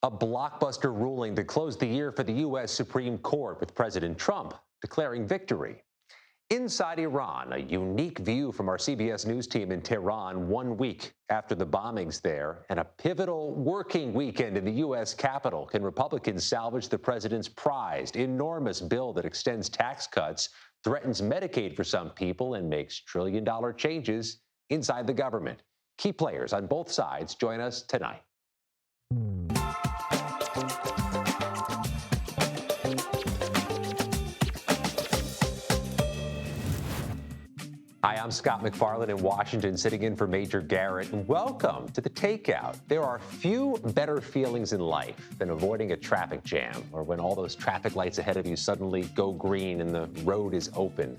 A blockbuster ruling to close the year for the U.S. Supreme Court, with President Trump declaring victory. Inside Iran, a unique view from our CBS News team in Tehran 1 week after the bombings there, and a pivotal working weekend in the U.S. Capitol. Can Republicans salvage the president's prized, enormous bill that extends tax cuts, threatens Medicaid for some people, and makes trillion-dollar changes inside the government? Key players on both sides join us tonight. Hi, I'm Scott McFarland in Washington, sitting in for Major Garrett, and welcome to the Takeout. There are few better feelings in life than avoiding a traffic jam, or when all those traffic lights ahead of you suddenly go green and the road is open.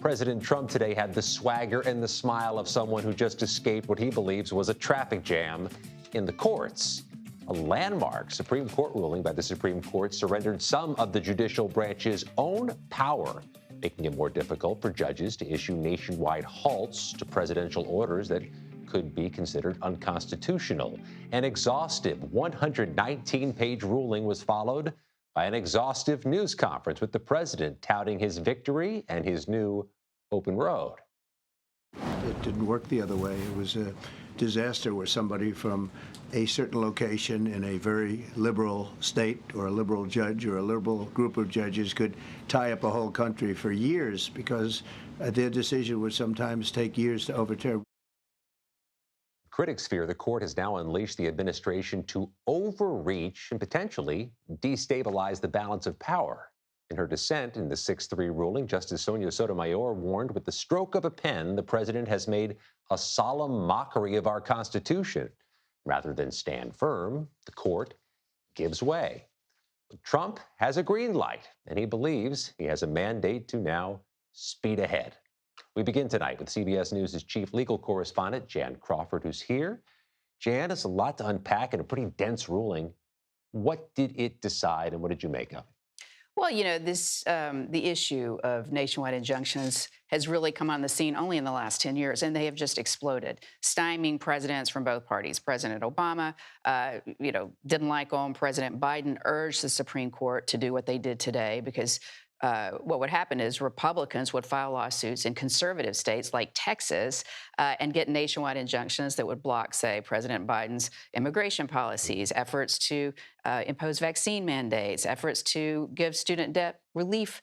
President Trump today had the swagger and the smile of someone who just escaped what he believes was a traffic jam in the courts. A landmark Supreme Court ruling by the Supreme Court surrendered some of the judicial branch's own power, making it more difficult for judges to issue nationwide halts to presidential orders that could be considered unconstitutional. An exhaustive 119-page ruling was followed by an exhaustive news conference with the president touting his victory and his new open road. It didn't work the other way. It was a disaster where somebody from a certain location in a very liberal state, or a liberal judge, or a liberal group of judges could tie up a whole country for years, because their decision would sometimes take years to overturn. Critics fear the court has now unleashed the administration to overreach and potentially destabilize the balance of power. In her dissent in the 6-3 ruling, Justice Sonia Sotomayor warned, with the stroke of a pen, the president has made a solemn mockery of our Constitution. Rather than stand firm, the court gives way. But Trump has a green light, and he believes he has a mandate to now speed ahead. We begin tonight with CBS News' chief legal correspondent, Jan Crawford, who's here. Jan, it's a lot to unpack and a pretty dense ruling. What did it decide, and what did you make of it? Well, you know, the issue of nationwide injunctions has really come on the scene only in the last 10 years, and they have just exploded, stymieing presidents from both parties. President Obama, didn't like them. President Biden urged the Supreme Court to do what they did today, because what would happen is Republicans would file lawsuits in conservative states like Texas and get nationwide injunctions that would block, say, President Biden's immigration policies, efforts to impose vaccine mandates, efforts to give student debt relief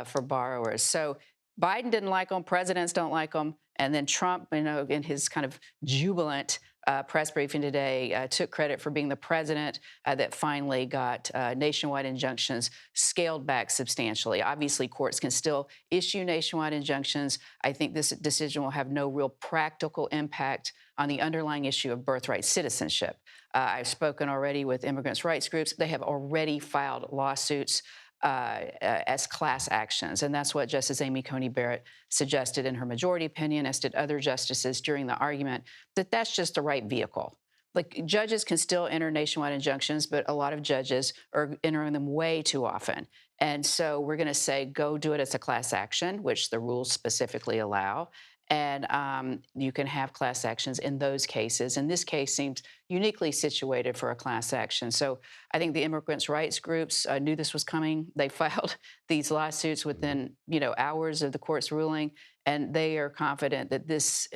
for borrowers. So Biden didn't like them, presidents don't like them, and then Trump, in his kind of jubilant press briefing today, took credit for being the president that finally got nationwide injunctions scaled back substantially. Obviously, courts can still issue nationwide injunctions. I think this decision will have no real practical impact on the underlying issue of birthright citizenship. I've spoken already with immigrants' rights groups. They have already filed lawsuits as class actions. And that's what Justice Amy Coney Barrett suggested in her majority opinion, as did other justices during the argument, that that's just the right vehicle. Like, judges can still enter nationwide injunctions, but a lot of judges are entering them way too often. And so we're going to say, go do it as a class action, which the rules specifically allow. And you can have class actions in those cases. And this case seems uniquely situated for a class action. So I think the immigrants' rights groups knew this was coming. They filed these lawsuits within, hours of the court's ruling, and they are confident that this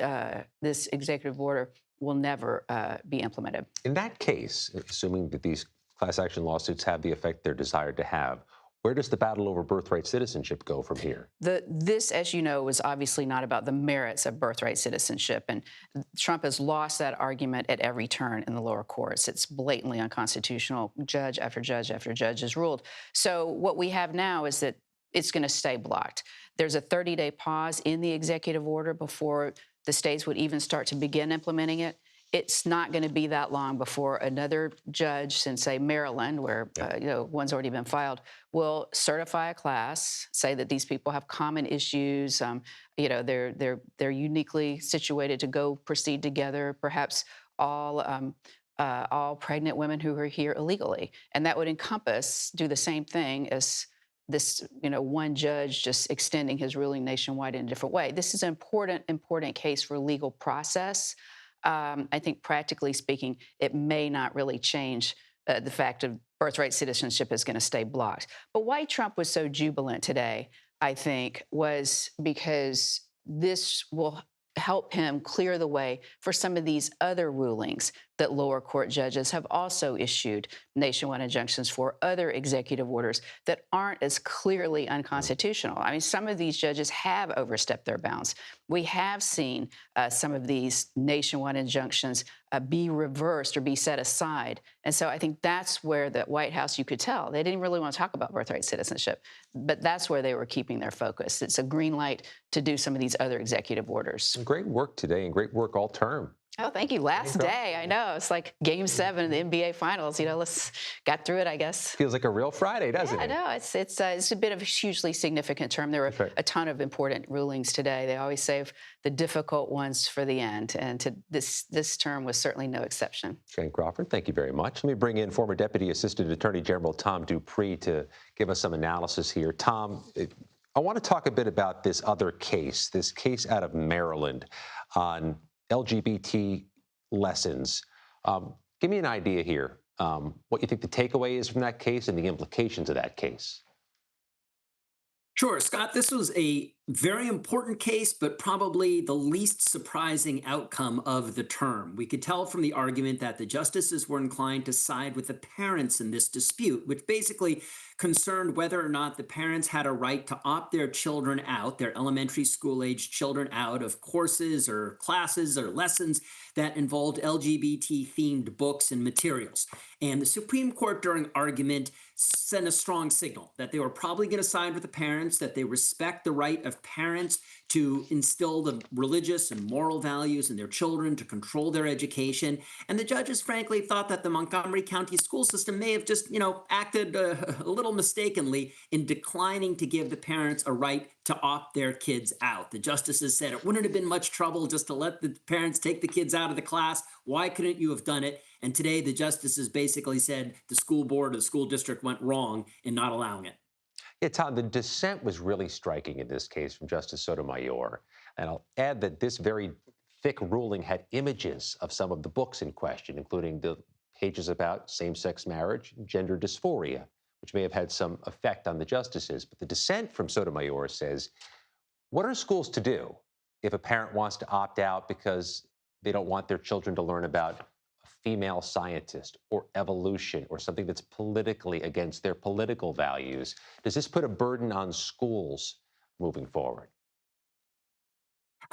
executive order will never be implemented. In that case, assuming that these class action lawsuits have the effect they're desired to have, where does the battle over birthright citizenship go from here? This, as you know, was obviously not about the merits of birthright citizenship, and Trump has lost that argument at every turn in the lower courts. It's blatantly unconstitutional. Judge after judge after judge has ruled. So what we have now is that it's going to stay blocked. There's a 30-day pause in the executive order before the states would even start to begin implementing it. It's not going to be that long before another judge in, say, Maryland, where one's already been filed, will certify a class, say that these people have common issues. They're uniquely situated to go proceed together. Perhaps all pregnant women who are here illegally, and that would do the same thing as this, one judge just extending his ruling nationwide in a different way. This is an important case for legal process. I think practically speaking, it may not really change the fact of birthright citizenship is going to stay blocked. But why Trump was so jubilant today, I think, was because this will help him clear the way for some of these other rulings that lower court judges have also issued nationwide injunctions for other executive orders that aren't as clearly unconstitutional. I mean, some of these judges have overstepped their bounds. We have seen some of these nationwide injunctions be reversed or be set aside. And so I think that's where the White House, you could tell, they didn't really want to talk about birthright citizenship, but that's where they were keeping their focus. It's a green light to do some of these other executive orders. Great work today and great work all term. Oh, thank you. Last day, I know. It's like Game 7 of the NBA Finals. You know, let's got through it, I guess. Feels like a real Friday, doesn't it? I know. It's a bit of a hugely significant term. There were a ton of important rulings today. They always save the difficult ones for the end, and this term was certainly no exception. Jane Crawford, thank you very much. Let me bring in former Deputy Assistant Attorney General Tom Dupree to give us some analysis here. Tom, I want to talk a bit about this other case, this case out of Maryland on LGBT lessons. Give me an idea here, what you think the takeaway is from that case and the implications of that case. Sure, Scott, this was a very important case, but probably the least surprising outcome of the term. We could tell from the argument that the justices were inclined to side with the parents in this dispute, which basically concerned whether or not the parents had a right to opt their children out, their elementary school-age children out of courses or classes or lessons that involved LGBT-themed books and materials. And the Supreme Court, during argument, sent a strong signal that they were probably going to side with the parents, that they respect the right of parents to instill the religious and moral values in their children, to control their education. And the judges, frankly, thought that the Montgomery County school system may have just, acted a little mistakenly in declining to give the parents a right to opt their kids out. The justices said it wouldn't have been much trouble just to let the parents take the kids out of the class. Why couldn't you have done it? And today the justices basically said the school board or the school district went wrong in not allowing it. Yeah, Tom, the dissent was really striking in this case from Justice Sotomayor. And I'll add that this very thick ruling had images of some of the books in question, including the pages about same-sex marriage, gender dysphoria, which may have had some effect on the justices. But the dissent from Sotomayor says, what are schools to do if a parent wants to opt out because they don't want their children to learn about a female scientist or evolution or something that's politically against their political values? Does this put a burden on schools moving forward?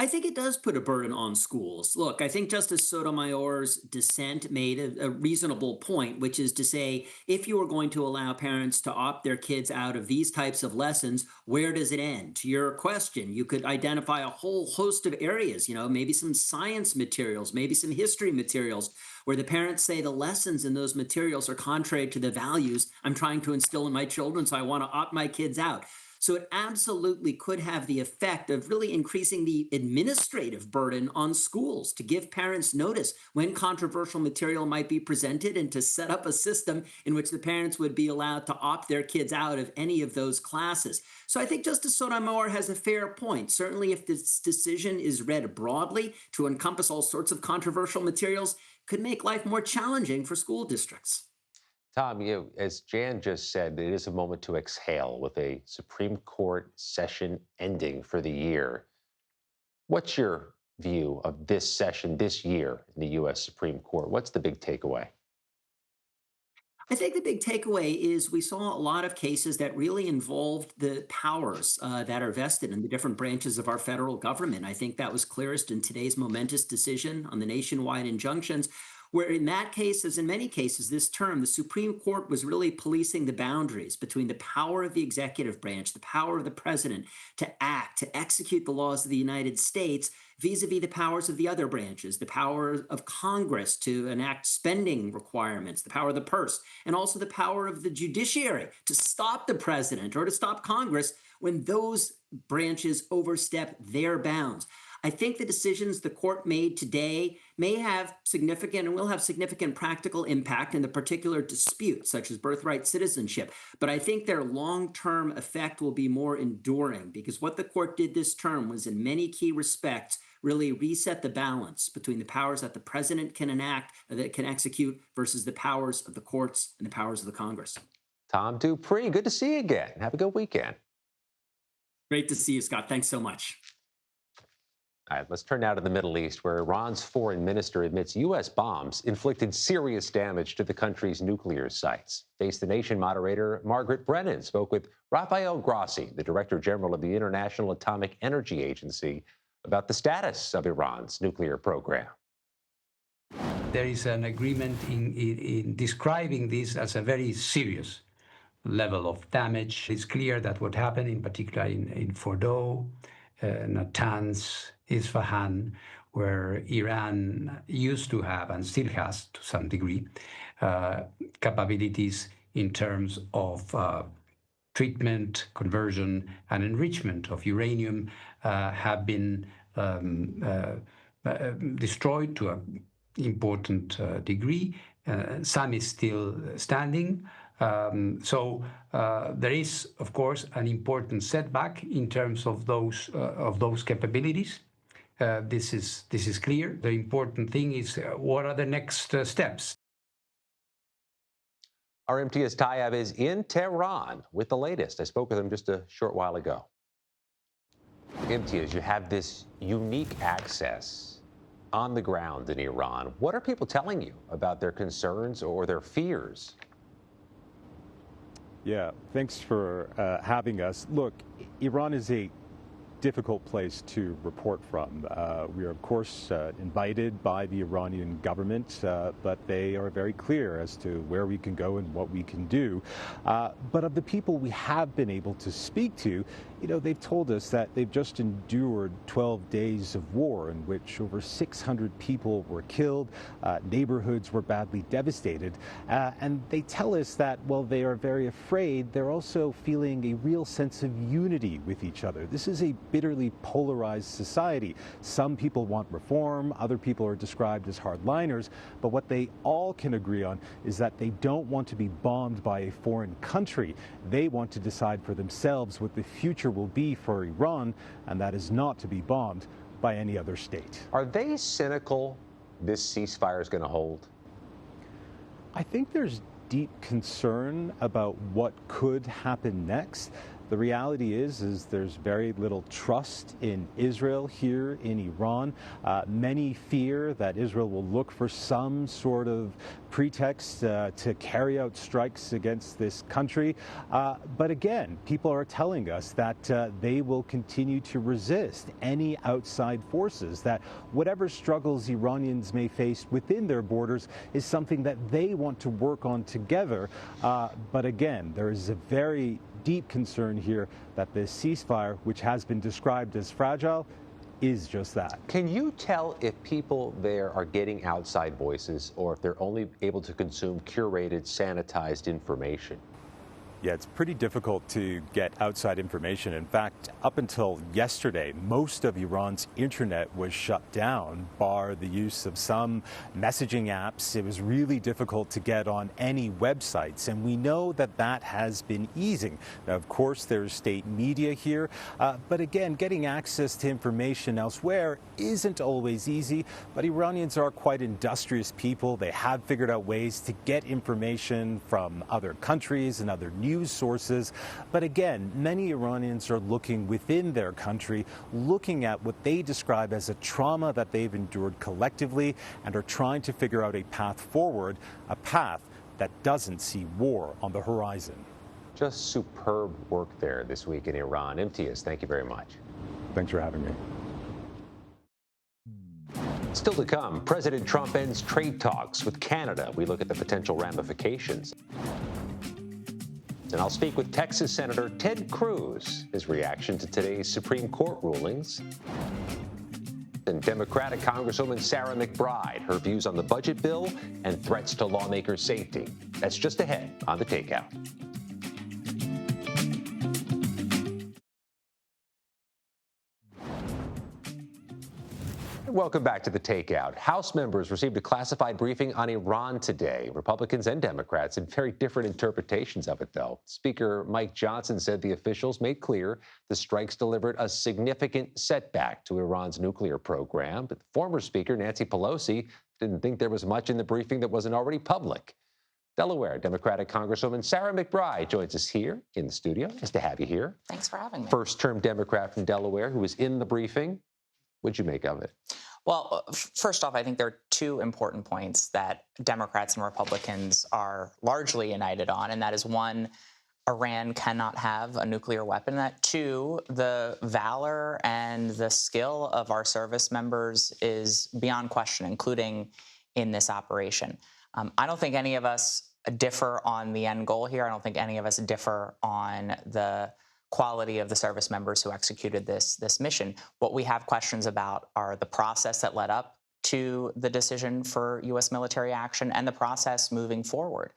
I think it does put a burden on schools. Look, I think Justice Sotomayor's dissent made a reasonable point, which is to say, if you are going to allow parents to opt their kids out of these types of lessons, where does it end? To your question, you could identify a whole host of areas, maybe some science materials, maybe some history materials, where the parents say the lessons in those materials are contrary to the values I'm trying to instill in my children, so I want to opt my kids out. So it absolutely could have the effect of really increasing the administrative burden on schools to give parents notice when controversial material might be presented and to set up a system in which the parents would be allowed to opt their kids out of any of those classes. So I think Justice Sotomayor has a fair point. Certainly, if this decision is read broadly to encompass all sorts of controversial materials, could make life more challenging for school districts. Tom, as Jan just said, it is a moment to exhale with a Supreme Court session ending for the year. What's your view of this session this year in the U.S. Supreme Court? What's the big takeaway? I think the big takeaway is we saw a lot of cases that really involved the powers that are vested in the different branches of our federal government. I think that was clearest in today's momentous decision on the nationwide injunctions, where in that case, as in many cases this term, the Supreme Court was really policing the boundaries between the power of the executive branch, the power of the president to act, to execute the laws of the United States, vis-a-vis the powers of the other branches, the power of Congress to enact spending requirements, the power of the purse, and also the power of the judiciary to stop the president or to stop Congress when those branches overstep their bounds. I think the decisions the court made today may have significant and will have significant practical impact in the particular dispute, such as birthright citizenship. But I think their long-term effect will be more enduring, because what the court did this term was, in many key respects, really reset the balance between the powers that the president can enact, that can execute, versus the powers of the courts and the powers of the Congress. Tom Dupree, good to see you again. Have a good weekend. Great to see you, Scott. Thanks so much. All right, let's turn now to the Middle East, where Iran's foreign minister admits U.S. bombs inflicted serious damage to the country's nuclear sites. Face the Nation moderator Margaret Brennan spoke with Rafael Grossi, the Director General of the International Atomic Energy Agency, about the status of Iran's nuclear program. There is an agreement in describing this as a very serious level of damage. It's clear that what happened, in particular in Fordow, Natanz, Isfahan, where Iran used to have and still has to some degree capabilities in terms of treatment, conversion, and enrichment of uranium, have been destroyed to an important degree. Some is still standing. So there is, of course, an important setback in terms of those capabilities. This is clear. The important thing is what are the next steps? Our MTS TAB is in Tehran with the latest. I spoke with him just a short while ago. MTS, you have this unique access on the ground in Iran. What are people telling you about their concerns or their fears? Yeah, thanks for having us. Look, Iran is a difficult place to report from. We are, of course, invited by the Iranian government, but they are very clear as to where we can go and what we can do. But of the people we have been able to speak to, they've told us that they've just endured 12 days of war in which over 600 people were killed, neighborhoods were badly devastated, and they tell us that while they are very afraid, they're also feeling a real sense of unity with each other. This is a bitterly polarized society. Some people want reform, other people are described as hardliners, but what they all can agree on is that they don't want to be bombed by a foreign country. They want to decide for themselves what the future will be for Iran, and that is not to be bombed by any other state. Are they cynical this ceasefire is going to hold? I think there's deep concern about what could happen next. The reality is there's very little trust in Israel here in Iran. Many fear that Israel will look for some sort of pretext to carry out strikes against this country. But again, people are telling us that they will continue to resist any outside forces, that whatever struggles Iranians may face within their borders is something that they want to work on together. But again, there is a very deep concern here that this ceasefire, which has been described as fragile, is just that. Can you tell if people there are getting outside voices or if they're only able to consume curated, sanitized information? Yeah, it's pretty difficult to get outside information. In fact, up until yesterday, most of Iran's internet was shut down, bar the use of some messaging apps. It was really difficult to get on any websites, and we know that that has been easing. Now, of course, there's state media here, but again, getting access to information elsewhere isn't always easy, but Iranians are quite industrious people. They have figured out ways to get information from other countries and other news sources. But again, many Iranians are looking within their country, looking at what they describe as a trauma that they've endured collectively, and are trying to figure out a path forward, a path that doesn't see war on the horizon. Just superb work there this week in Iran. MTS, thank you very much. Thanks for having me. Still to come, President Trump ends trade talks with Canada. We look at the potential ramifications. And I'll speak with Texas Senator Ted Cruz, his reaction to today's Supreme Court rulings. And Democratic Congresswoman Sarah McBride, her views on the budget bill and threats to lawmakers' safety. That's just ahead on The Takeout. Welcome back to the Takeout. House members received a classified briefing on Iran today. Republicans and Democrats had very different interpretations of it, though. Speaker Mike Johnson said the officials made clear the strikes delivered a significant setback to Iran's nuclear program. But the former Speaker, Nancy Pelosi, didn't think there was much in the briefing that wasn't already public. Delaware Democratic Congresswoman Sarah McBride joins us here in the studio. Nice to have you here. Thanks for having me. First-term Democrat from Delaware who was in the briefing. What'd you make of it? Well, first off, I think there are two important points that Democrats and Republicans are largely united on, and that is, one, Iran cannot have a nuclear weapon. That, two, the valor and the skill of our service members is beyond question, including in this operation. I don't think any of us differ on the end goal here. I don't think any of us differ on the quality of the service members who executed this mission. What we have questions about are the process that led up to the decision for U.S. military action and the process moving forward.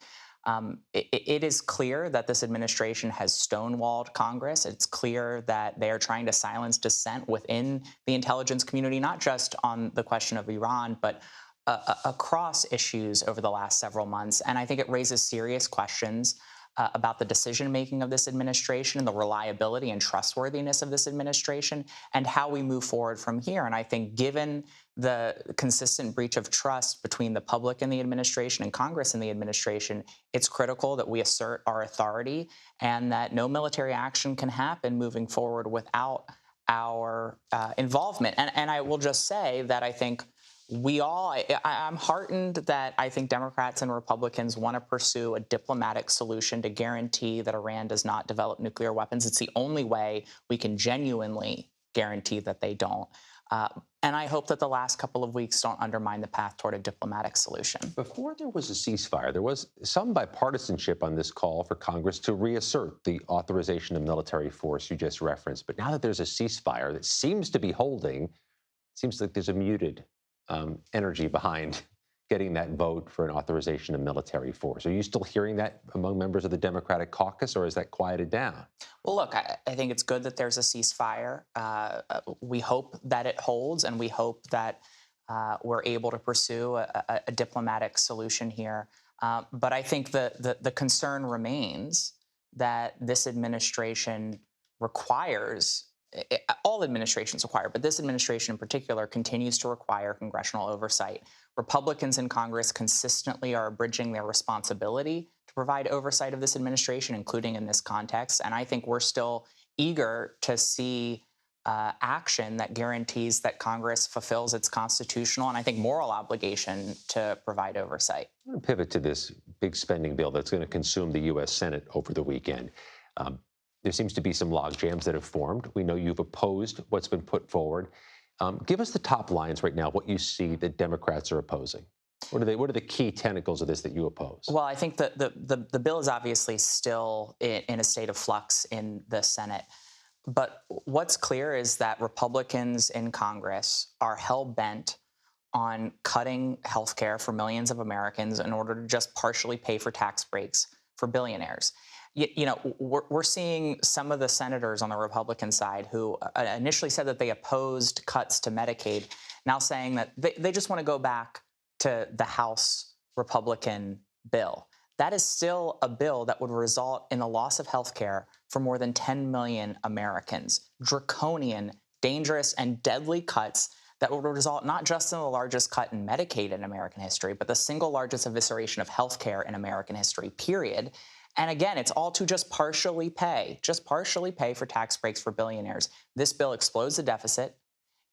It is clear that this administration has stonewalled Congress. It's clear that they are trying to silence dissent within the intelligence community, not just on the question of Iran, but across issues over the last several months. And I think it raises serious questions about the decision-making of this administration and the reliability and trustworthiness of this administration and how we move forward from here. And I think given the consistent breach of trust between the public and the administration and Congress and the administration, it's critical that we assert our authority and that no military action can happen moving forward without our involvement. And I will just say that I think I'm heartened that I think Democrats and Republicans want to pursue a diplomatic solution to guarantee that Iran does not develop nuclear weapons. It's the only way we can genuinely guarantee that they don't. And I hope that the last couple of weeks don't undermine the path toward a diplomatic solution. Before there was a ceasefire, there was some bipartisanship on this call for Congress to reassert the authorization of military force you just referenced. But now that there's a ceasefire that seems to be holding, it seems like there's a muted energy behind getting that vote for an authorization of military force. Are you still hearing that among members of the Democratic caucus, or is that quieted down? Well, look, I think it's good that there's a ceasefire. We hope that it holds, and we hope that we're able to pursue a diplomatic solution here. But I think the concern remains that this administration requires all administrations require, but this administration in particular continues to require congressional oversight. Republicans in Congress consistently are abridging their responsibility to provide oversight of this administration, including in this context. And I think we're still eager to see action that guarantees that Congress fulfills its constitutional and I think moral obligation to provide oversight. I'm going to pivot to this big spending bill that's going to consume the U.S. Senate over the weekend. There seems to be some log jams that have formed. We know you've opposed what's been put forward. Give us the top lines right now, what you see that Democrats are opposing. What are the key tentacles of this that you oppose? Well, I think that the bill is obviously still in a state of flux in the Senate. But what's clear is that Republicans in Congress are hell-bent on cutting health care for millions of Americans in order to just partially pay for tax breaks for billionaires. You know, we're seeing some of the senators on the Republican side who initially said that they opposed cuts to Medicaid, now saying that they just want to go back to the House Republican bill. That is still a bill that would result in the loss of health care for more than 10 million Americans. Draconian, dangerous, and deadly cuts that would result not just in the largest cut in Medicaid in American history, but the single largest evisceration of health care in American history, period. And again, it's all to just partially pay for tax breaks for billionaires. This bill explodes the deficit.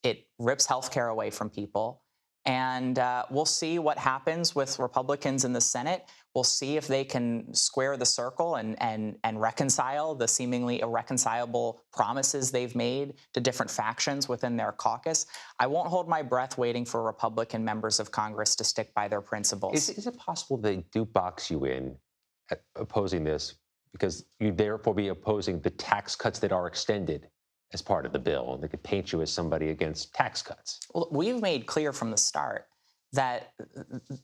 It rips health care away from people. And we'll see what happens with Republicans in the Senate. We'll see if they can square the circle and reconcile the seemingly irreconcilable promises they've made to different factions within their caucus. I won't hold my breath waiting for Republican members of Congress to stick by their principles. Is it possible they do box you in opposing this because you'd therefore be opposing the tax cuts that are extended as part of the bill? They could paint you as somebody against tax cuts. Well, we've made clear from the start that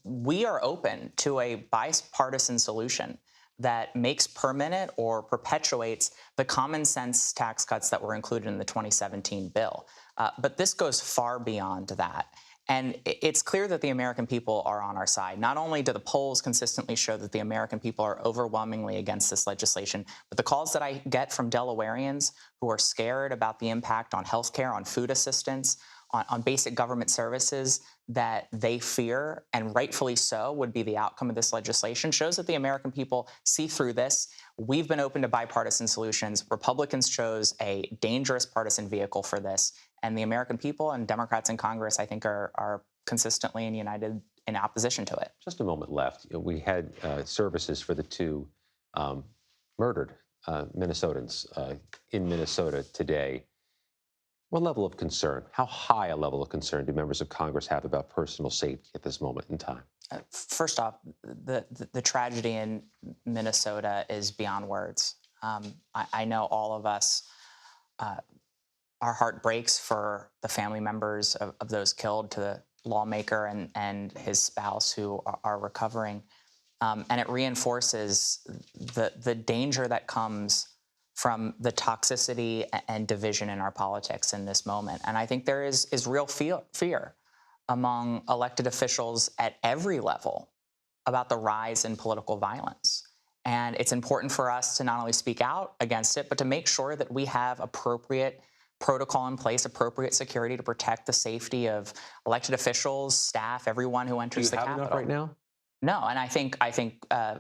we are open to a bipartisan solution that makes permanent or perpetuates the common sense tax cuts that were included in the 2017 bill. But this goes far beyond that. And it's clear that the American people are on our side. Not only do the polls consistently show that the American people are overwhelmingly against this legislation, but the calls that I get from Delawareans who are scared about the impact on healthcare, on food assistance, on basic government services that they fear, and rightfully so, would be the outcome of this legislation, shows that the American people see through this. We've been open to bipartisan solutions. Republicans chose a dangerous partisan vehicle for this. And the American people and Democrats in Congress, I think, are consistently and united in opposition to it. Just a moment left. We had services for the two murdered Minnesotans in Minnesota today. What level of concern, how high a level of concern do members of Congress have about personal safety at this moment in time? First off, the tragedy in Minnesota is beyond words. I know all of us, our heart breaks for the family members of those killed, to the lawmaker and his spouse who are recovering. And it reinforces the danger that comes from the toxicity and division in our politics in this moment. And I think there is real fear among elected officials at every level about the rise in political violence. And it's important for us to not only speak out against it, but to make sure that we have appropriate protocol in place, appropriate security to protect the safety of elected officials, staff, everyone who enters the Capitol. Do you have enough right now? No, and I think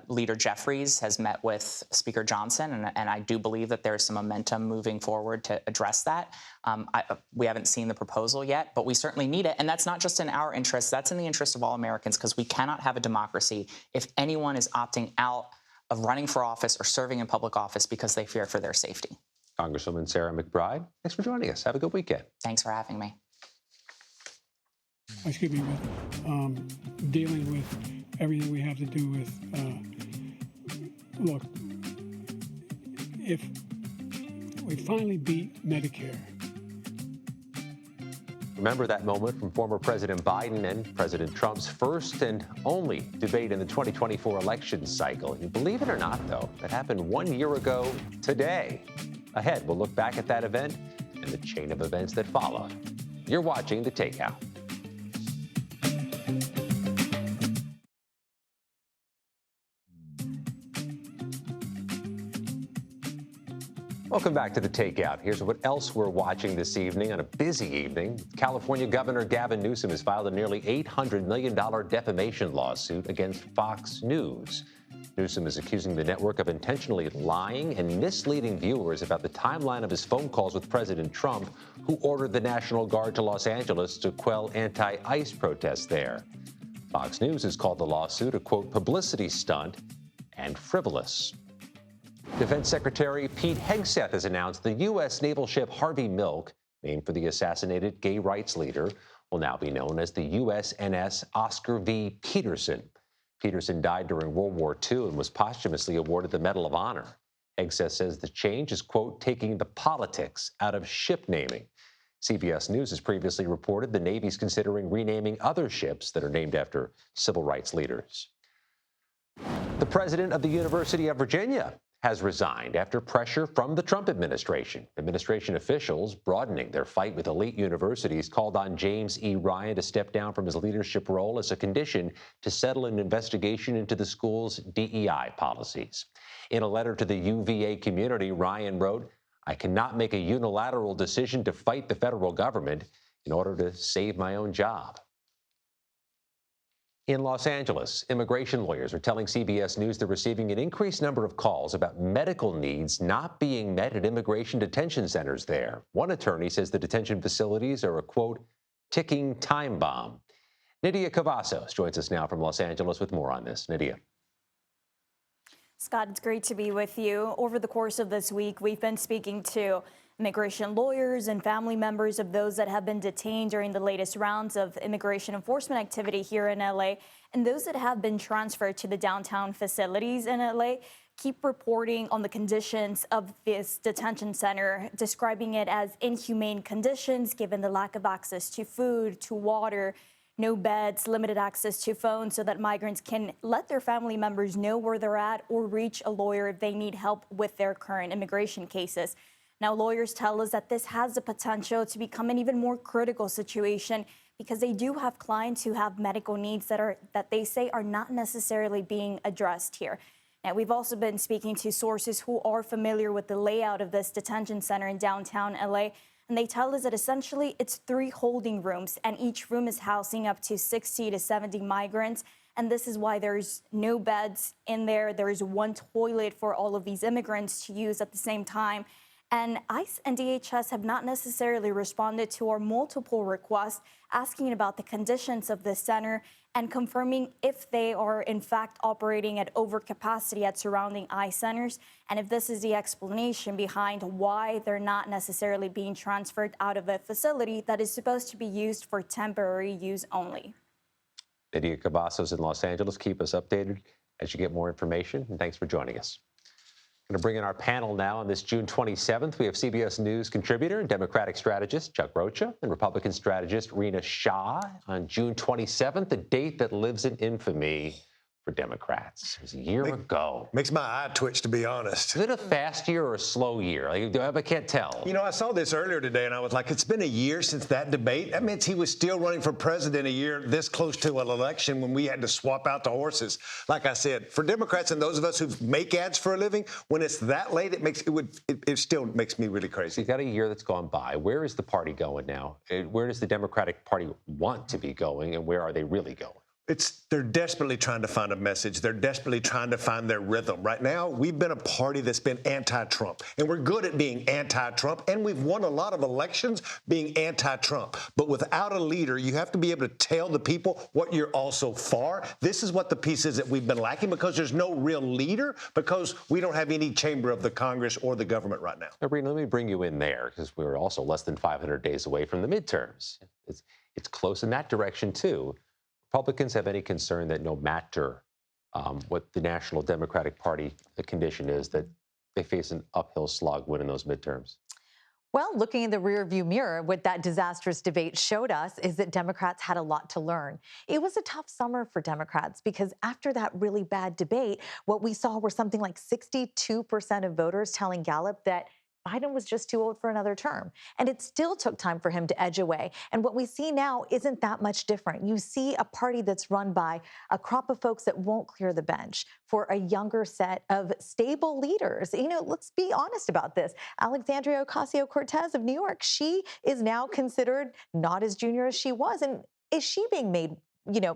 Leader Jeffries has met with Speaker Johnson, and I do believe that there's some momentum moving forward to address that. We haven't seen the proposal yet, but we certainly need it, and that's not just in our interest, that's in the interest of all Americans, because we cannot have a democracy if anyone is opting out of running for office or serving in public office because they fear for their safety. Congresswoman Sarah McBride, thanks for joining us. Have a good weekend. Thanks for having me. Excuse me, with dealing with everything we have to do with, look, if we finally beat Medicare. Remember that moment from former President Biden and President Trump's first and only debate in the 2024 election cycle. And believe it or not, though, that happened 1 year ago today. Ahead, we'll look back at that event and the chain of events that followed. You're watching The Takeout. Welcome back to The Takeout. Here's what else we're watching this evening on a busy evening. California Governor Gavin Newsom has filed a nearly $800 million defamation lawsuit against Fox News. Newsom is accusing the network of intentionally lying and misleading viewers about the timeline of his phone calls with President Trump, who ordered the National Guard to Los Angeles to quell anti-ICE protests there. Fox News has called the lawsuit a, quote, publicity stunt and frivolous. Defense Secretary Pete Hegseth has announced the U.S. naval ship Harvey Milk, named for the assassinated gay rights leader, will now be known as the USNS Oscar V. Peterson. Peterson died during World War II and was posthumously awarded the Medal of Honor. Hegseth says the change is, quote, taking the politics out of ship naming. CBS News has previously reported the Navy's considering renaming other ships that are named after civil rights leaders. The president of the University of Virginia has resigned after pressure from the Trump administration. Administration officials, broadening their fight with elite universities, called on James E. Ryan to step down from his leadership role as a condition to settle an investigation into the school's DEI policies. In a letter to the UVA community, Ryan wrote, "I cannot make a unilateral decision to fight the federal government in order to save my own job." In Los Angeles, immigration lawyers are telling CBS News they're receiving an increased number of calls about medical needs not being met at immigration detention centers there. One attorney says the detention facilities are a, quote, ticking time bomb. Nydia Cavazos joins us now from Los Angeles with more on this. Nydia. Scott, it's great to be with you. Over the course of this week, we've been speaking to immigration lawyers and family members of those that have been detained during the latest rounds of immigration enforcement activity here in LA, and those that have been transferred to the downtown facilities in LA keep reporting on the conditions of this detention center, describing it as inhumane conditions given the lack of access to food, to water, no beds, limited access to phones so that migrants can let their family members know where they're at or reach a lawyer if they need help with their current immigration cases. Now, lawyers tell us that this has the potential to become an even more critical situation because they do have clients who have medical needs that they say are not necessarily being addressed here. Now, we've also been speaking to sources who are familiar with the layout of this detention center in downtown LA, and they tell us that essentially it's 3 holding rooms, and each room is housing up to 60 to 70 migrants. And this is why there's no beds in there. There is 1 toilet for all of these immigrants to use at the same time. And ICE and DHS have not necessarily responded to our multiple requests asking about the conditions of the center and confirming if they are in fact operating at overcapacity at surrounding ICE centers, and if this is the explanation behind why they're not necessarily being transferred out of a facility that is supposed to be used for temporary use only. Lydia Cavazos in Los Angeles. Keep us updated as you get more information, and thanks for joining us. Going to bring in our panel now on this June 27th. We have CBS News contributor and Democratic strategist Chuck Rocha and Republican strategist Rena Shah on June 27th, a date that lives in infamy for Democrats. It was a year ago. Makes my eye twitch, to be honest. Is it a fast year or a slow year? I can't tell. You know, I saw this earlier today, and I was like, it's been a year since that debate. That means he was still running for president a year this close to an election when we had to swap out the horses. Like I said, for Democrats and those of us who make ads for a living, when it's that late, it still makes me really crazy. You've got a year that's gone by. Where is the party going now? Where does the Democratic Party want to be going, and where are they really going? They're desperately trying to find a message. They're desperately trying to find their rhythm. Right now, we've been a party that's been anti-Trump, and we're good at being anti-Trump, and we've won a lot of elections being anti-Trump. But without a leader, you have to be able to tell the people what you're also for. This is what the piece is that we've been lacking because there's no real leader, because we don't have any chamber of the Congress or the government right now. Rena, let me bring you in there, because we're also less than 500 days away from the midterms. It's close in that direction, too. Republicans have any concern that no matter what the National Democratic Party condition is, that they face an uphill slog winning those midterms? Well, looking in the rearview mirror, what that disastrous debate showed us is that Democrats had a lot to learn. It was a tough summer for Democrats because after that really bad debate, what we saw were something like 62% of voters telling Gallup that Biden was just too old for another term. And it still took time for him to edge away. And what we see now isn't that much different. You see a party that's run by a crop of folks that won't clear the bench for a younger set of stable leaders. You know, let's be honest about this. Alexandria Ocasio-Cortez of New York, she is now considered not as junior as she was. And is she being made,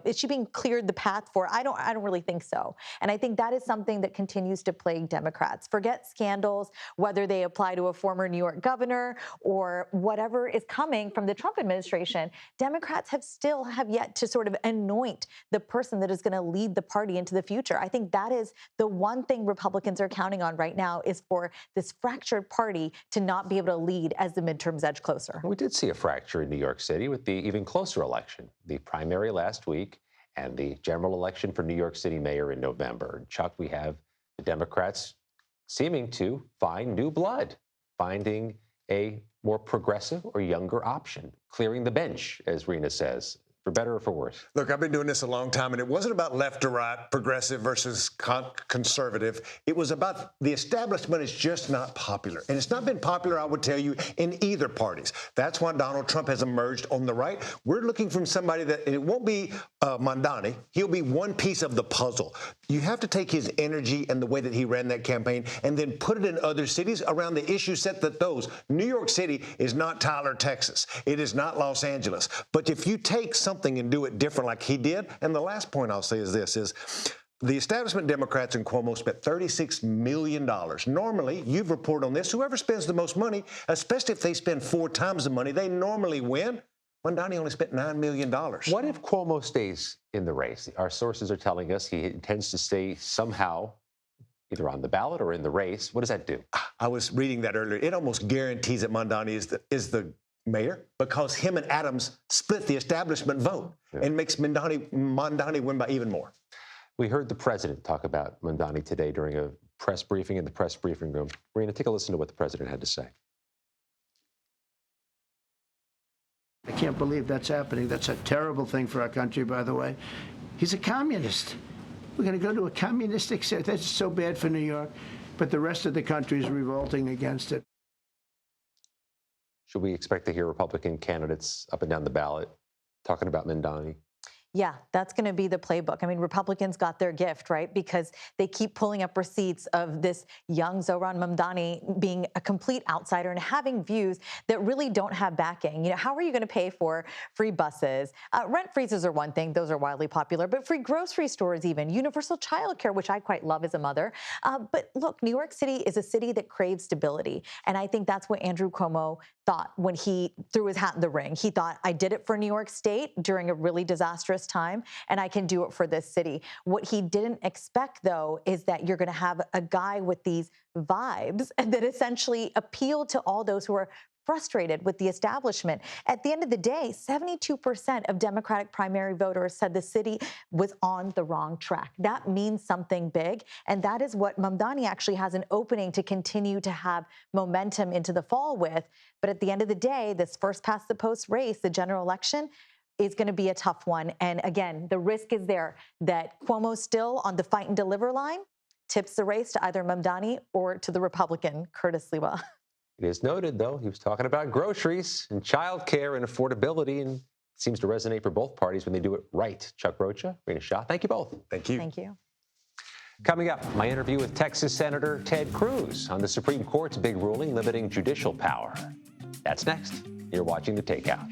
is she being cleared the path for? I don't really think so. And I think that is something that continues to plague Democrats. Forget scandals, whether they apply to a former New York governor or whatever is coming from the Trump administration. Democrats have yet to sort of anoint the person that is going to lead the party into the future. I think that is the one thing Republicans are counting on right now, is for this fractured party to not be able to lead as the midterms edge closer. We did see a fracture in New York City with the even closer election, the primary last week and the general election for New York City mayor in November. Chuck, we have the Democrats seeming to find new blood, finding a more progressive or younger option, clearing the bench, as Rena says. For better or for worse? Look, I've been doing this a long time, and it wasn't about left or right, progressive versus conservative. It was about the establishment is just not popular. And it's not been popular, I would tell you, in either parties. That's why Donald Trump has emerged on the right. We're looking from somebody that, and it won't be Mamdani. He'll be one piece of the puzzle. You have to take his energy and the way that he ran that campaign and then put it in other cities around the issue set that those. New York City is not Tyler, Texas. It is not Los Angeles. But if you take something and do it different like he did, and the last point I'll say is this, is the establishment Democrats and Cuomo spent $36 million. Normally, you've reported on this, whoever spends the most money, especially if they spend 4 times the money, they normally win. Mamdani only spent $9 million. What if Cuomo stays in the race? Our sources are telling us he intends to stay somehow either on the ballot or in the race. What does that do? I was reading that earlier. It almost guarantees that Mamdani is the mayor, because him and Adams split the establishment vote and makes Mamdani win by even more. We heard the president talk about Mamdani today during a press briefing in the press briefing room. Rena, take a listen to what the president had to say. I can't believe that's happening. That's a terrible thing for our country, by the way. He's a communist. We're going to go to a communistic state. That's so bad for New York, but the rest of the country is revolting against it. Should we expect to hear Republican candidates up and down the ballot talking about Mamdani? Yeah, that's going to be the playbook. I mean, Republicans got their gift, right? Because they keep pulling up receipts of this young Zohran Mamdani being a complete outsider and having views that really don't have backing. You know, how are you going to pay for free buses? Rent freezes are one thing. Those are wildly popular. But free grocery stores even, universal childcare, which I quite love as a mother. But look, New York City is a city that craves stability. And I think that's what Andrew Cuomo thought when he threw his hat in the ring. He thought, I did it for New York State during a really disastrous time, and I can do it for this city. What he didn't expect, though, is that you're going to have a guy with these vibes that essentially appeal to all those who are frustrated with the establishment. At the end of the day, 72% of Democratic primary voters said the city was on the wrong track. That means something big, and that is what Mamdani actually has an opening to continue to have momentum into the fall with. But at the end of the day, this first past the post race, the general election, is going to be a tough one. And again, the risk is there that Cuomo's still on the fight and deliver line, tips the race to either Mamdani or to the Republican, Curtis Lewa. It is noted, though, he was talking about groceries and childcare and affordability, and it seems to resonate for both parties when they do it right. Chuck Rocha, Rena Shah, thank you both. Thank you. Thank you. Coming up, my interview with Texas Senator Ted Cruz on the Supreme Court's big ruling limiting judicial power. That's next. You're watching The Takeout.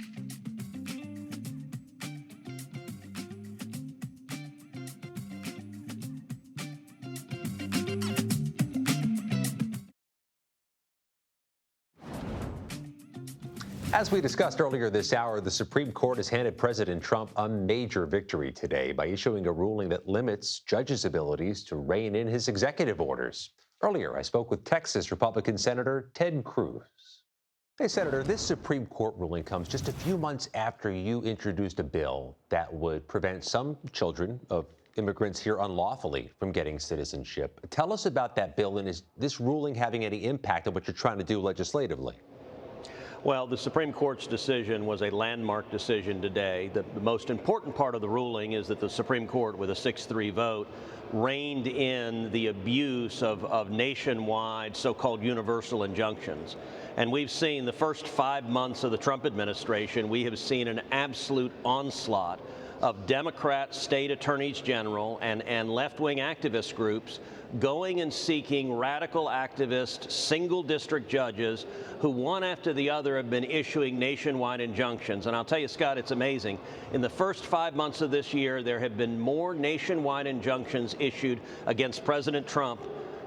As we discussed earlier this hour, the Supreme Court has handed President Trump a major victory today by issuing a ruling that limits judges' abilities to rein in his executive orders. Earlier, I spoke with Texas Republican Senator Ted Cruz. Hey, Senator, this Supreme Court ruling comes just a few months after you introduced a bill that would prevent some children of immigrants here unlawfully from getting citizenship. Tell us about that bill, and is this ruling having any impact on what you're trying to do legislatively? Well, the Supreme Court's decision was a landmark decision today. The most important part of the ruling is that the Supreme Court, with a 6-3 vote, reined in the abuse of nationwide so-called universal injunctions. And we've seen the first 5 months of the Trump administration, we have seen an absolute onslaught of Democrat state attorneys general and left-wing activist groups going and seeking radical activist single district judges who one after the other have been issuing nationwide injunctions. And I'll tell you, Scott, it's amazing. In the first 5 months of this year, there have been more nationwide injunctions issued against President Trump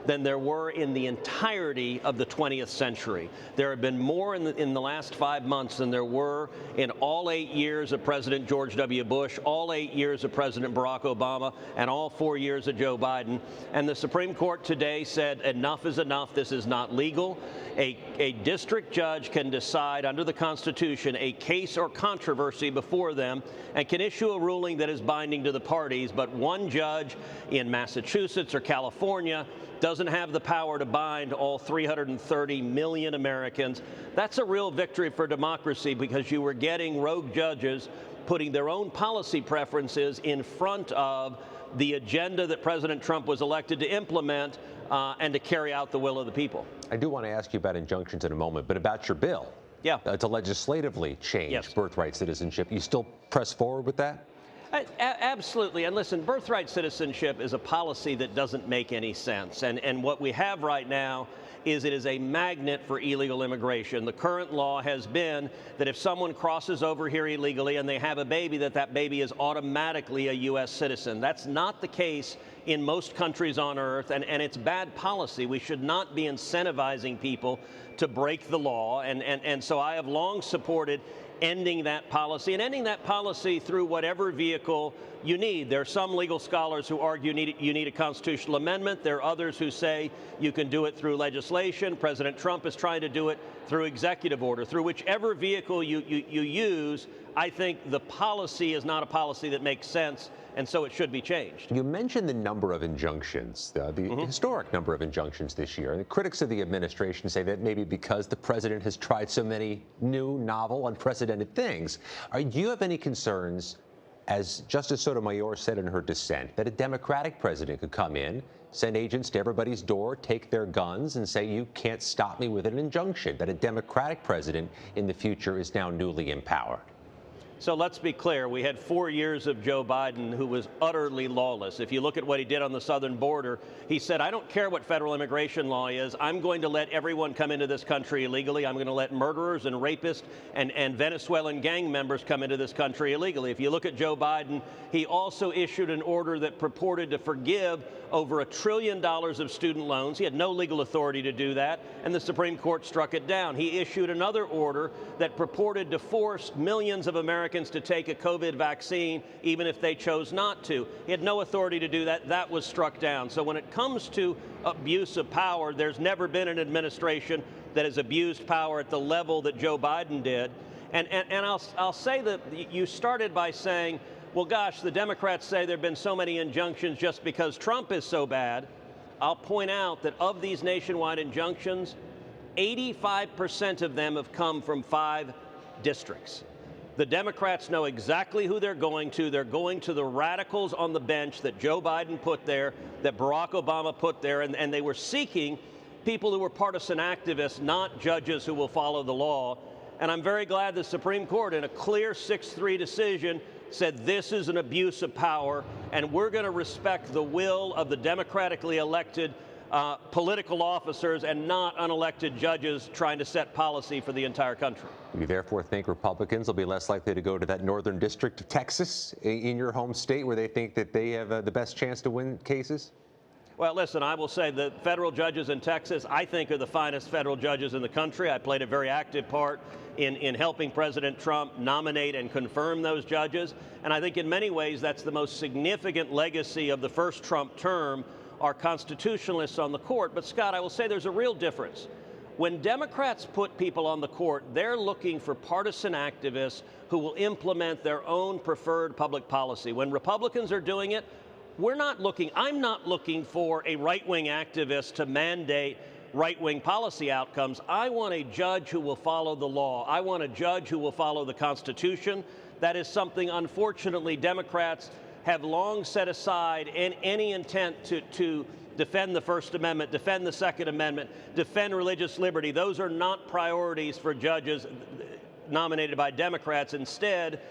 than there were in the entirety of the 20th century. There have been more in the last 5 months than there were in all 8 years of President George W. Bush, all 8 years of President Barack Obama, and all 4 years of Joe Biden. And the Supreme Court today said enough is enough. This is not legal. A district judge can decide under the Constitution a case or controversy before them and can issue a ruling that is binding to the parties, but one judge in Massachusetts or California doesn't have the power to bind all 330 million Americans. That's a real victory for democracy, because you were getting rogue judges putting their own policy preferences in front of the agenda that President Trump was elected to implement and to carry out the will of the people. I do want to ask you about injunctions in a moment, but about your bill. Yeah. To legislatively change birthright citizenship. You still press forward with that? Absolutely. And listen, birthright citizenship is a policy that doesn't make any sense. And what we have right now is it is a magnet for illegal immigration. The current law has been that if someone crosses over here illegally and they have a baby, that baby is automatically a U.S. citizen. That's not the case in most countries on earth, and it's bad policy. We should not be incentivizing people to break the law. And so I have long supported ending that policy, and ending that policy through whatever vehicle you need. There are some legal scholars who argue you need a constitutional amendment. There are others who say you can do it through legislation. President Trump is trying to do it through executive order. Through whichever vehicle you use, I think the policy is not a policy that makes sense and so it should be changed. You mentioned the number of injunctions, the historic number of injunctions this year. The critics of the administration say that maybe because the president has tried so many new, novel, unprecedented things. Do you have any concerns, as Justice Sotomayor said in her dissent, that a Democratic president could come in, send agents to everybody's door, take their guns, and say, you can't stop me with an injunction, that a Democratic president in the future is now newly in power? So let's be clear. We had 4 years of Joe Biden who was utterly lawless. If you look at what he did on the southern border, he said, I don't care what federal immigration law is. I'm going to let everyone come into this country illegally. I'm going to let murderers and rapists and Venezuelan gang members come into this country illegally. If you look at Joe Biden, he also issued an order that purported to forgive over $1 trillion of student loans. He had no legal authority to do that, and the Supreme Court struck it down. He issued another order that purported to force millions of Americans to take a COVID vaccine, even if they chose not to. He had no authority to do that. That was struck down. So when it comes to abuse of power, there's never been an administration that has abused power at the level that Joe Biden did. And I'll say that you started by saying, well, gosh, the Democrats say there have been so many injunctions just because Trump is so bad. I'll point out that of these nationwide injunctions, 85% of them have come from 5 districts. The Democrats know exactly who they're going to. They're going to the radicals on the bench that Joe Biden put there, that Barack Obama put there, and they were seeking people who were partisan activists, not judges who will follow the law. And I'm very glad the Supreme Court, in a clear 6-3 decision, said this is an abuse of power, and we're going to respect the will of the democratically elected political officers and not unelected judges trying to set policy for the entire country. You therefore think Republicans will be less likely to go to that northern district of Texas in your home state where they think that they have the best chance to win cases? Well, listen, I will say the federal judges in Texas, I think, are the finest federal judges in the country. I played a very active part in helping President Trump nominate and confirm those judges. And I think in many ways that's the most significant legacy of the first Trump term, are constitutionalists on the court. But, Scott, I will say there's a real difference. When Democrats put people on the court, they're looking for partisan activists who will implement their own preferred public policy. When Republicans are doing it, I'm not looking for a right-wing activist to mandate right-wing policy outcomes. I want a judge who will follow the law. I want a judge who will follow the Constitution. That is something, unfortunately, Democrats have long set aside in any intent to defend the First Amendment, defend the Second Amendment, defend religious liberty. Those are not priorities for judges nominated by Democrats. Instead,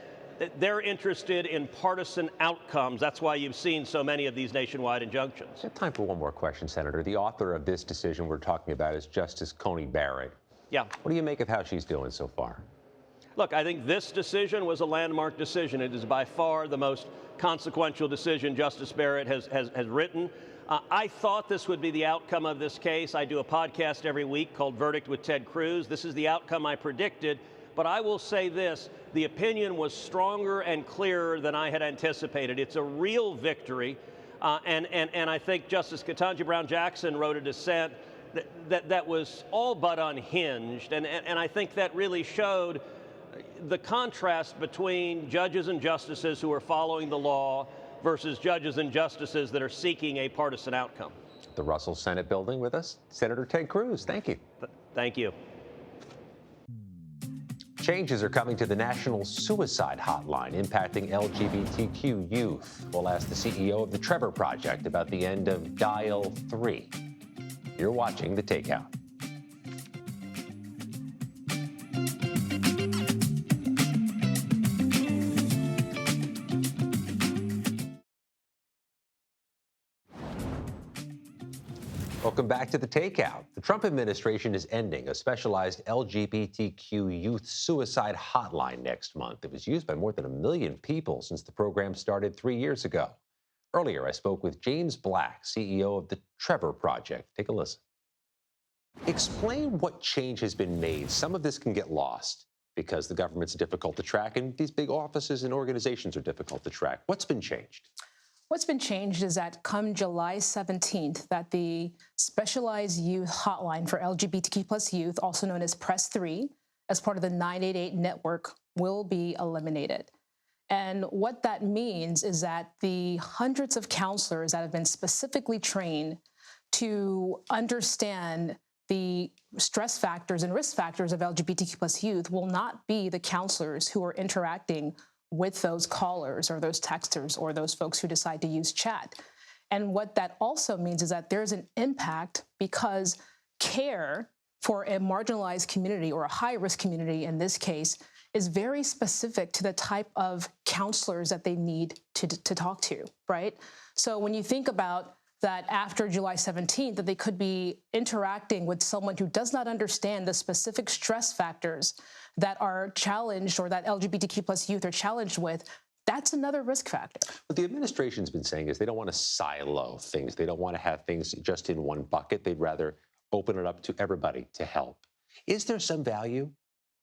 they're interested in partisan outcomes. That's why you've seen so many of these nationwide injunctions. I have time for one more question, Senator. The author of this decision we're talking about is Justice Coney Barrett. Yeah. What do you make of how she's doing so far? Look, I think this decision was a landmark decision. It is by far the most consequential decision Justice Barrett has written. I thought this would be the outcome of this case. I do a podcast every week called Verdict with Ted Cruz. This is the outcome I predicted. But I will say this, the opinion was stronger and clearer than I had anticipated. It's a real victory. And I think Justice Ketanji Brown Jackson wrote a dissent that was all but unhinged. And I think that really showed the contrast between judges and justices who are following the law versus judges and justices that are seeking a partisan outcome. The Russell Senate building with us, Senator Ted Cruz. Thank you. Thank you. Changes are coming to the National Suicide Hotline, impacting LGBTQ youth. We'll ask the CEO of the Trevor Project about the end of Dial 3. You're watching The Takeout. Welcome back to The Takeout. The Trump administration is ending a specialized LGBTQ youth suicide hotline next month. It was used by more than 1 million people since the program started 3 years ago. Earlier, I spoke with James Black, CEO of the Trevor Project. Take a listen. Explain what change has been made. Some of this can get lost because the government's difficult to track, and these big offices and organizations are difficult to track. What's been changed? What's been changed is that come July 17th, that the specialized youth hotline for LGBTQ plus youth, also known as Press 3, as part of the 988 network, will be eliminated. And what that means is that the hundreds of counselors that have been specifically trained to understand the stress factors and risk factors of LGBTQ plus youth will not be the counselors who are interacting with those callers or those texters or those folks who decide to use chat. And what that also means is that there's an impact because care for a marginalized community or a high-risk community in this case is very specific to the type of counselors that they need to talk to, right? So when you think about that after July 17th, that they could be interacting with someone who does not understand the specific stress factors that are challenged or that LGBTQ plus youth are challenged with, that's another risk factor. What the administration's been saying is they don't want to silo things. They don't want to have things just in one bucket. They'd rather open it up to everybody to help. Is there some value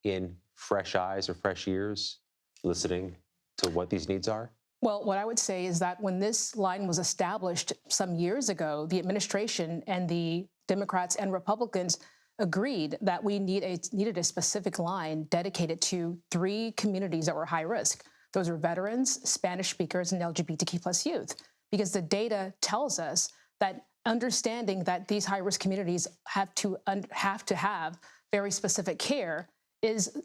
in fresh eyes or fresh ears listening to what these needs are? Well, what I would say is that when this line was established some years ago, the administration and the Democrats and Republicans agreed that we needed a specific line dedicated to 3 communities that were high risk. Those are veterans, Spanish speakers, and LGBTQ plus youth, because the data tells us that understanding that these high-risk communities have to have very specific care is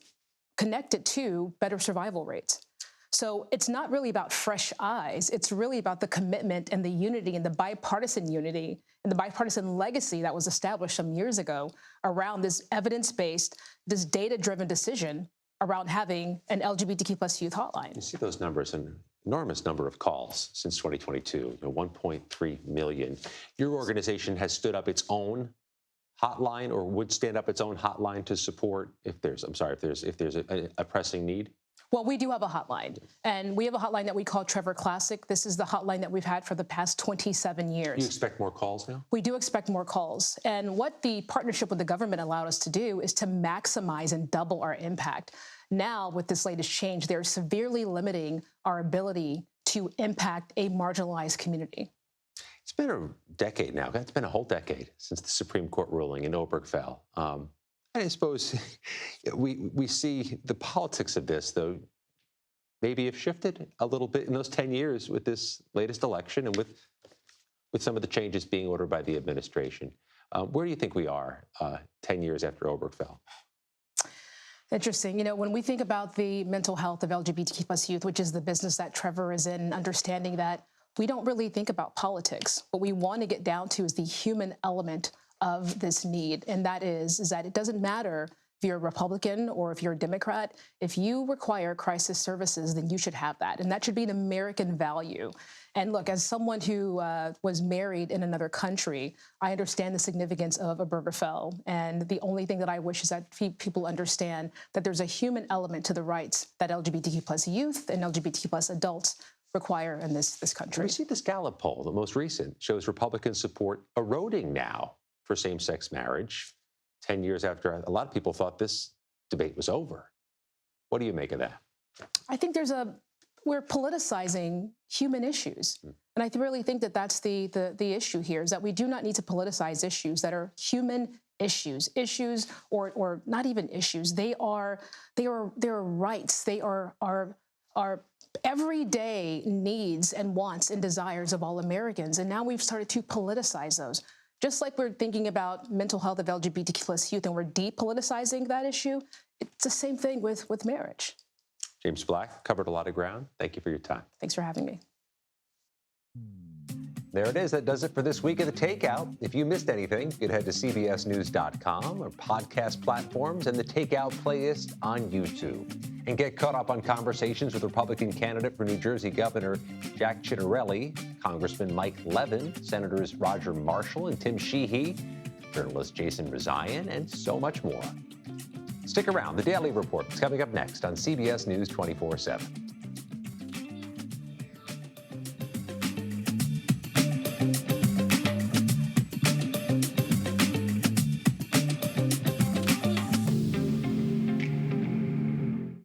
connected to better survival rates. So it's not really about fresh eyes. It's really about the commitment and the unity and the bipartisan unity and the bipartisan legacy that was established some years ago around this evidence-based, this data-driven decision around having an LGBTQ plus youth hotline. You see those numbers, an enormous number of calls since 2022, 1.3 million. Your organization has stood up its own hotline or would stand up its own hotline to support if there's a pressing need? Well, we do have a hotline, and we have a hotline that we call Trevor Classic. This is the hotline that we've had for the past 27 years. Do you expect more calls now? We do expect more calls. And what the partnership with the government allowed us to do is to maximize and double our impact. Now, with this latest change, they're severely limiting our ability to impact a marginalized community. It's been a decade now. It's been a whole decade since the Supreme Court ruling in Obergefell. I suppose we see the politics of this, though, maybe have shifted a little bit in those 10 years with this latest election and with some of the changes being ordered by the administration. Where do you think we are 10 years after Obergefell? Interesting. You know, when we think about the mental health of LGBTQ plus youth, which is the business that Trevor is in, understanding that we don't really think about politics. What we want to get down to is the human element of this need, and that is that it doesn't matter if you're a Republican or if you're a Democrat. If you require crisis services, then you should have that, and that should be an American value. And look, as someone who was married in another country, I understand the significance of Obergefell, and the only thing that I wish is that people understand that there's a human element to the rights that LGBTQ plus youth and LGBTQ plus adults require in this country. We see this Gallup poll, the most recent, shows Republican support eroding now for same-sex marriage, 10 years after a lot of people thought this debate was over. What do you make of that? I think we're politicizing human issues. And I really think that that's the issue here, is that we do not need to politicize issues that are human issues or not even issues. They are rights. They are everyday needs and wants and desires of all Americans. And now we've started to politicize those. Just like we're thinking about mental health of LGBTQ plus youth and we're depoliticizing that issue, it's the same thing with marriage. James Black covered a lot of ground. Thank you for your time. Thanks for having me. There it is. That does it for this week of The Takeout. If you missed anything, you can head to cbsnews.com or podcast platforms and the Takeout playlist on YouTube. And get caught up on conversations with Republican candidate for New Jersey Governor Jack Ciattarelli, Congressman Mike Levin, Senators Roger Marshall and Tim Sheehy, journalist Jason Rezaian, and so much more. Stick around. The Daily Report is coming up next on CBS News 24/7.